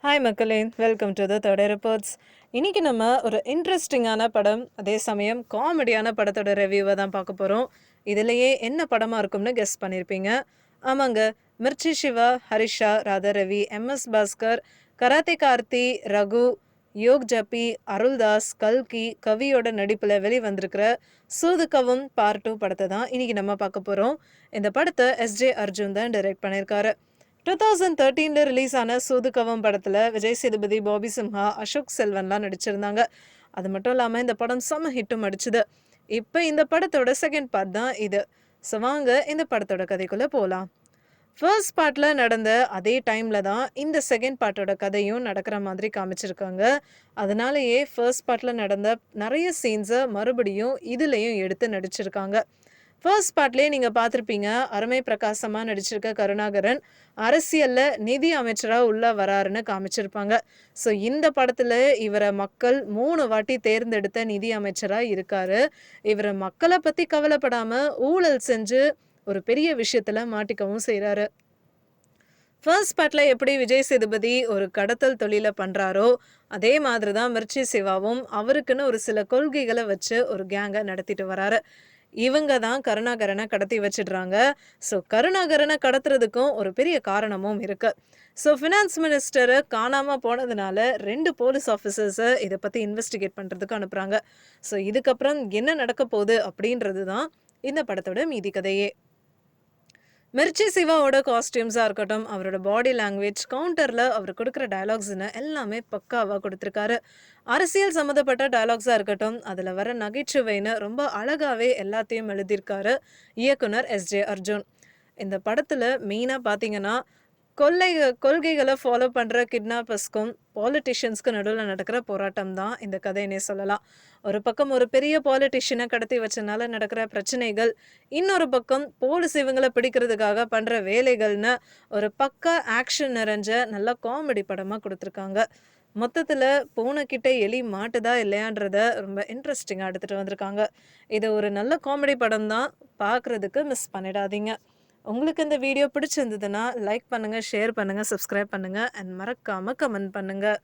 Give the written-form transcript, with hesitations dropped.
Hi மக்களே, welcome to the third reports. இன்னைக்கு நம்ம ஒரு இன்ட்ரெஸ்டிங்கான படம், அதே சமயம் காமெடியான படத்தோட ரிவ்யூவை தான் பார்க்க போகிறோம். இதுலேயே என்ன படமாக இருக்கும்னு கெஸ் பண்ணியிருப்பீங்க. ஆமாங்க, மிர்ச்சி சிவா, ஹரிஷா, ராதாரவி, எம்எஸ் பாஸ்கர், கராத்தே கார்த்தி, ரகு, யோக் ஜப்பி, அருள்தாஸ், கல்கி, கவியோட நடிப்பில் வெளிவந்திருக்கிற சூதுகவும் பார்ட் 2 படத்தை தான் இன்னைக்கு நம்ம பார்க்க போகிறோம். இந்த படத்தை எஸ்ஜே அர்ஜுன் தான் டைரக்ட் பண்ணியிருக்காரு. 2013 ரிலீஸ் ஆன சூதுகவும் படத்தில் விஜய் சேதுபதி, பாபி சிம்ஹா, அசோக் செல்வன்லாம் நடிச்சிருந்தாங்க. அது மட்டும் இல்லாமல் இந்த படம் செம்ம ஹிட்டும் அடிச்சுது. இப்போ இந்த படத்தோட செகண்ட் பார்ட் தான் இது. ஸோ வாங்க இந்த படத்தோட கதைக்குள்ளே போகலாம். ஃபர்ஸ்ட் பார்ட்டில் நடந்த அதே டைமில் தான் இந்த செகண்ட் பார்ட்டோட கதையும் நடக்கிற மாதிரி காமிச்சிருக்காங்க. அதனாலேயே ஃபர்ஸ்ட் பார்ட்டில் நடந்த நிறைய சீன்ஸை மறுபடியும் இதுலேயும் எடுத்து நடிச்சிருக்காங்க. ஃபர்ஸ்ட் பார்ட்லேயே நீங்கள் பார்த்துருப்பீங்க, அருமை பிரகாசமாக நடிச்சிருக்க கருணாகரன் அரசியலில் நிதி அமைச்சராக உள்ளே வராருன்னு காமிச்சிருப்பாங்க. ஸோ இந்த படத்தில் இவரை மக்கள் 3 வாட்டி தேர்ந்தெடுத்த நிதி அமைச்சராக இருக்காரு. இவரை மக்களை பற்றி கவலைப்படாமல் ஊழல் செஞ்சு ஒரு பெரிய விஷயத்தில் மாட்டிக்கவும் செய்கிறாரு. ஃபர்ஸ்ட் பார்ட்டில் எப்படி விஜய் சேதுபதி ஒரு கடத்தல் தொழிலை பண்ணுறாரோ அதே மாதிரி தான் மிர்ச்சி சிவாவும் அவருக்குன்னு ஒரு சில கொள்கைகளை வச்சு ஒரு கேங்கை நடத்திட்டு வராரு. இவங்க தான் கருணாகரனை கடத்தி வச்சிடுறாங்க. ஸோ கருணாகரனை கடத்துறதுக்கும் ஒரு பெரிய காரணமும் இருக்கு. ஸோ ஃபினான்ஸ் மினிஸ்டரை காணாமல் போனதுனால 2 போலீஸ் ஆஃபீஸர்ஸை இதை பற்றி இன்வெஸ்டிகேட் பண்ணுறதுக்கு அனுப்புகிறாங்க. ஸோ இதுக்கப்புறம் என்ன நடக்க போகுது அப்படின்றது தான் இந்த படத்தோட மீதி கதையே. மிர்ச்சி சிவாவோட காஸ்டியூம்ஸாக இருக்கட்டும், அவரோட பாடி லாங்குவேஜ், கவுண்டரில் அவர் கொடுக்குற டயலாக்ஸ்னு எல்லாமே பக்காவாக கொடுத்துருக்காரு. அரசியல் சம்மந்தப்பட்ட டயலாக்ஸாக இருக்கட்டும், அதில் வர நகைச்சுவைன்னு ரொம்ப அழகாகவே எல்லாத்தையும் எழுதியிருக்காரு இயக்குனர் எஸ்ஜே அர்ஜுன். இந்த படத்தில் மெயினாக பார்த்தீங்கன்னா கொள்கைகளை ஃபாலோ பண்ணுற கிட்னாப்பர்ஸ்க்கும் பாலிட்டிஷியன்ஸ்க்கு நடுவில் நடக்கிற போராட்டம் தான் இந்த கதையினே சொல்லலாம். ஒரு பக்கம் ஒரு பெரிய பாலிட்டிஷியனை கடத்தி வச்சனால நடக்கிற பிரச்சனைகள், இன்னொரு பக்கம் போலீஸ் இவங்களை பிடிக்கிறதுக்காக பண்ணுற வேலைகள்னு ஒரு பக்கா ஆக்ஷன் நிறைஞ்ச நல்ல காமெடி படமாக கொடுத்துருக்காங்க. மொத்தத்தில் பூனைக்கிட்ட எலி மாட்டுதா இல்லையான்றத ரொம்ப இன்ட்ரெஸ்டிங்காக எடுத்துகிட்டு வந்திருக்காங்க. இது ஒரு நல்ல காமெடி படம் தான், பார்க்குறதுக்கு மிஸ் பண்ணிடாதீங்க. உங்களுக்கு இந்த வீடியோ பிடிச்சிருந்ததுன்னா லைக் பண்ணுங்கள், ஷேர் பண்ணுங்கள், சப்ஸ்கிரைப் பண்ணுங்கள் அண்ட் மறக்காமல் கமெண்ட் பண்ணுங்கள்.